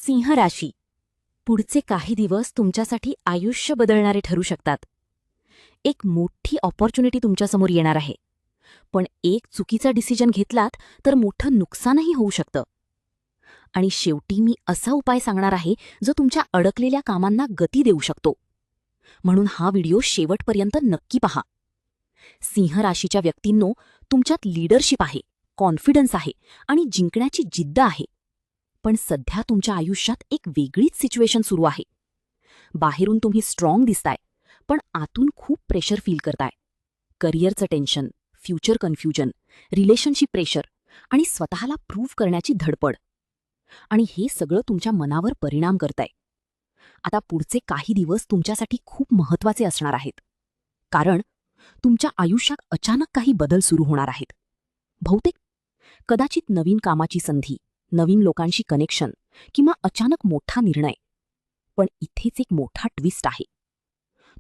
सिंह राशी. पुढचे काही दिवस तुमच्यासाठी आयुष्य बदलणारे ठरू शकतात. एक मोठी ऑपॉर्च्युनिटी तुमच्यासमोर येणार आहे, पण एक चुकीचा डिसिजन घेतलात तर मोठं नुकसानही होऊ शकतं. आणि शेवटी मी असा उपाय सांगणार आहे जो तुमच्या अडकलेल्या कामांना गती देऊ शकतो. म्हणून हा व्हिडिओ शेवटपर्यंत नक्की पहा. सिंह राशीच्या व्यक्तींनो, तुमच्यात लीडरशिप आहे, कॉन्फिडन्स आहे आणि जिंकण्याची जिद्द आहे. पण सध्या तुमच्या आयुष्यात एक वेगळीच सिच्युएशन सुरू आहे. बाहेरून तुम्ही स्ट्रॉंग दिसताय, पण आतून खूप प्रेशर फील करताय. करिअरचं tension, future confusion, relationship pressure आणि स्वतःला प्रूव्ह करण्याची धडपड. आणि हे सगळं तुमच्या मनावर परिणाम करतंय. आता पुढचे काही दिवस तुमच्यासाठी खूप महत्त्वाचे असणार आहेत, कारण तुमच्या आयुष्यात अचानक काही बदल सुरू होणार आहेत. बहुतेक कदाचित नवीन कामाची संधी, नवीन लोकांशी कनेक्शन किंवा अचानक मोठा निर्णय. पण इथेच एक मोठा ट्विस्ट आहे.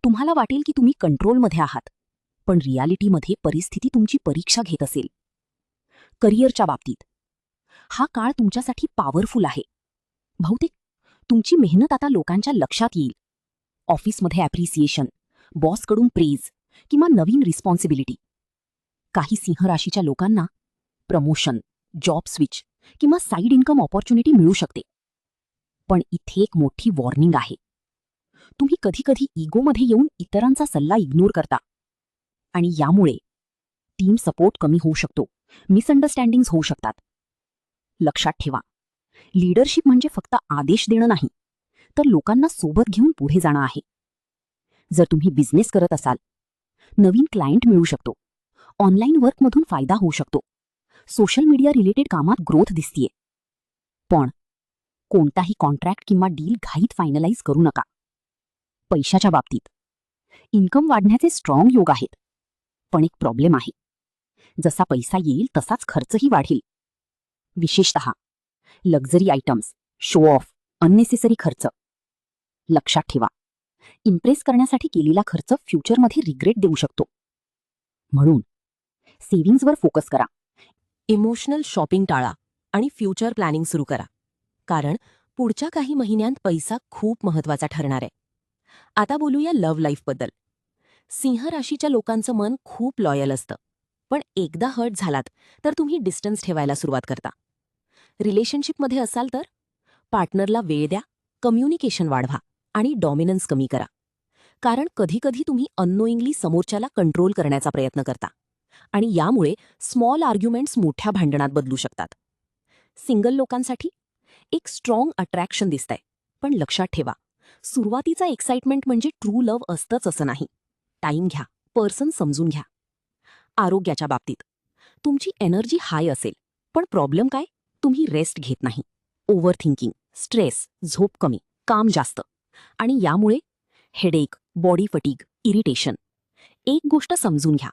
तुम्हाला वाटेल की तुम्ही कंट्रोलमध्ये आहात, पण रियालिटीमध्ये परिस्थिती तुमची परीक्षा घेत असेल. करिअरच्या बाबतीत हा काळ तुमच्यासाठी पॉवरफुल आहे. बहुतेक तुमची मेहनत आता लोकांच्या लक्षात येईल. ऑफिसमध्ये ॲप्रिसिएशन, बॉसकडून प्रेज किंवा नवीन रिस्पॉन्सिबिलिटी. काही सिंह राशीच्या लोकांना प्रमोशन, जॉब स्विच किंवा साईड इन्कम ऑपॉर्च्युनिटी मिळू शकते. पण इथे एक मोठी वॉर्निंग आहे. तुम्ही कधीकधी इगोमध्ये येऊन इतरांचा सल्ला इग्नोर करता, आणि यामुळे टीम सपोर्ट कमी होऊ शकतो, मिसअंडरस्टँडिंग्ज होऊ शकतात. लक्षात ठेवा, लीडरशिप म्हणजे फक्त आदेश देणं नाही, तर लोकांना सोबत घेऊन पुढे जाणं आहे. जर तुम्ही बिझनेस करत असाल, नवीन क्लायंट मिळू शकतो, ऑनलाईन वर्कमधून फायदा होऊ शकतो, सोशल मीडिया रिलेटेड कामात ग्रोथ दिसतीये. पण कोणताही कॉन्ट्रॅक्ट किंवा डील घाईत फायनलाइज करू नका. पैशाच्या बाबतीत इन्कम वाढण्याचे स्ट्रॉंग योग आहेत, पण एक प्रॉब्लेम आहे. जसा पैसा येईल तसाच खर्चही वाढेल. विशेषतः luxury items, show off, unnecessary खर्च. लक्षात ठेवा, इम्प्रेस करण्यासाठी केलेला खर्च फ्युचरमध्ये रिग्रेट देऊ शकतो. म्हणून सेव्हिंग्जवर फोकस करा. इमोशनल शॉपिंग टाळा आणि फ्युचर प्लॅनिंग सुरू करा, कारण पुढच्या काही महिन्यांत पैसा खूप महत्त्वाचा ठरणार आहे. आता बोलूया लव्ह लाईफबद्दल. सिंह राशीच्या लोकांचं मन खूप लॉयल असतं, पण एकदा हर्ट झालात तर तुम्ही डिस्टन्स ठेवायला सुरुवात करता. रिलेशनशिपमध्ये असाल तर पार्टनरला वेळ द्या, कम्युनिकेशन वाढवा आणि डॉमिनन्स कमी करा, कारण कधीकधी तुम्ही अननोईंगली समोरच्याला कंट्रोल करण्याचा प्रयत्न करता, आणि यामुळे स्मॉल आर्ग्युमेंट्स मोठ्या भांडणात बदलू शकतात. सिंगल लोकांसाठी एक स्ट्रॉंग अट्रॅक्शन दिसतंय, पण लक्षात ठेवा, सुरुवातीचा एक्साइटमेंट म्हणजे ट्रू लव्ह असतंच असं नाही. टाईम घ्या, पर्सन समजून घ्या. आरोग्याच्या बाबतीत तुमची एनर्जी हाय असेल, पण प्रॉब्लेम काय? तुम्ही रेस्ट घेत नाही. ओव्हर थिंकिंग, स्ट्रेस, झोप कमी, काम जास्त, आणि यामुळे हेडेक, बॉडी फटीग, इरिटेशन. एक गोष्ट समजून घ्या,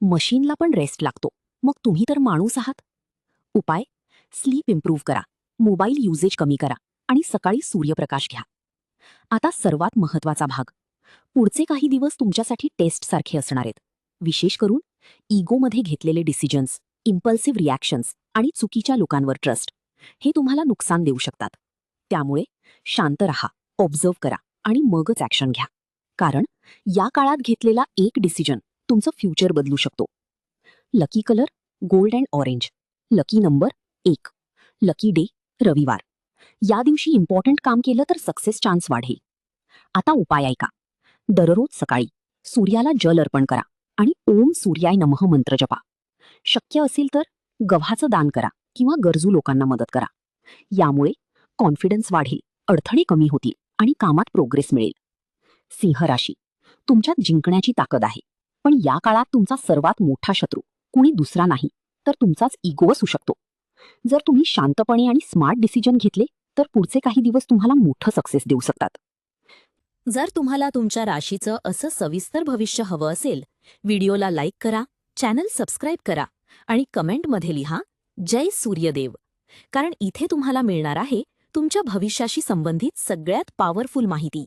मशीनला पण रेस्ट लागतो, मग तुम्ही तर माणूस आहात. उपाय: स्लीप इम्प्रूव्ह करा, मोबाईल युजेज कमी करा आणि सकाळी सूर्यप्रकाश घ्या. आता सर्वात महत्त्वाचा भाग. पुढचे काही दिवस तुमच्यासाठी टेस्टसारखे असणार आहेत. विशेष करून इगोमध्ये घेतलेले डिसिजन्स, इम्पल्सिव्ह रिॲक्शन्स आणि चुकीच्या लोकांवर ट्रस्ट हे तुम्हाला नुकसान देऊ शकतात. त्यामुळे शांत रहा, ऑब्झर्व्ह करा आणि मगच ॲक्शन घ्या, कारण या काळात घेतलेला एक डिसिजन तुमचं फ्युचर बदलू शकतो. Lucky colour gold and orange. Lucky number 1. Lucky day रविवार. या दिवशी इम्पॉर्टंट काम केलं तर सक्सेस चान्स वाढेल. आता उपाय ऐका. दररोज सकाळी सूर्याला जल अर्पण करा आणि ओम सूर्याय नमः मंत्र जपा. शक्य असेल तर गव्हाचं दान करा किंवा गरजू लोकांना मदत करा. यामुळे कॉन्फिडन्स वाढेल, अडथळे कमी होतील आणि कामात प्रोग्रेस मिळेल. सिंह राशी, तुमच्यात जिंकण्याची ताकद आहे, पण या काळात तुमचा सर्वात मोठा शत्रू कुणी दुसरा नाही, तर तुमचाच इगो असू शकतो. जर तुम्ही शांतपणे आणि स्मार्ट डिसिजन घेतले तर पुढचे काही दिवस तुम्हाला मोठं सक्सेस देऊ शकतात. जर तुम्हाला तुमच्या राशीचं असं सविस्तर भविष्य हवं असेल, व्हिडिओला लाईक करा, चॅनल सबस्क्राईब करा आणि कमेंटमध्ये लिहा जय सूर्यदेव, कारण इथे तुम्हाला मिळणार आहे तुमच्या भविष्याशी संबंधित सगळ्यात पॉवरफुल माहिती.